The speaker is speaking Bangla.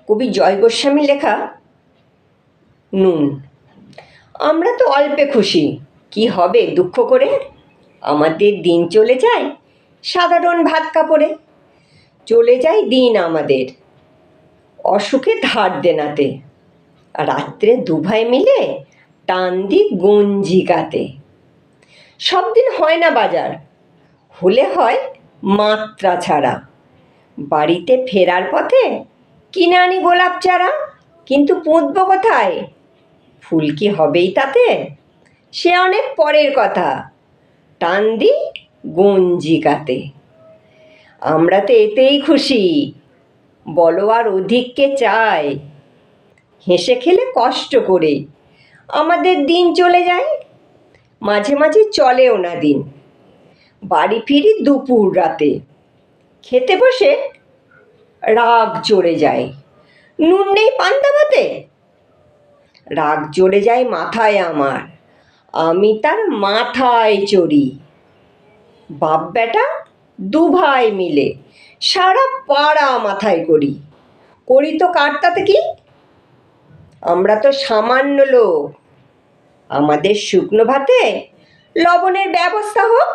কবি জয় গোস্বামীর লেখা নুন। আমরা তো অল্পে খুশি, কি হবে দুঃখ করে। আমাদের দিন চলে যায় সাধারণ ভাত কাপড়ে। চলে যায় দিন আমাদের অসুখে ধার দেনাতে। রাত্রে দুভাই মিলে টান দি গঞ্জিকাতে। সব দিন হয় না বাজার, হলে হয় মাত্রা ছাড়া। বাড়িতে ফেরার পথে কিনে আনি গোলাপ চারা, কিন্তু পুঁতব কোথায়? ফুল কি হবেই তাতে? সে অনেক পরের কথা, টান দি গঞ্জিকাতে। আমরা তো এতেই খুশি, বলো আর অধিক কে চায়? হেসে খেলে কষ্ট করে আমাদের দিন চলে যায়। মাঝে মাঝে চলেও না দিন, বাড়ি ফিরি দুপুর রাতে। খেতে বসে রাগ চড়ে যায়, নুন নেই পান্তা ভাতে। রাগ চড়ে যায় মাথায় আমার, আমি তার মাথায় চড়ি। বাপ বেটা দুভাই মিলে সারা পাড়া মাথায় করি। করি তো কার তাতে কি? আমরা তো সামান্য লোক, আমাদের শুকনো ভাতে লবণের ব্যবস্থা হোক।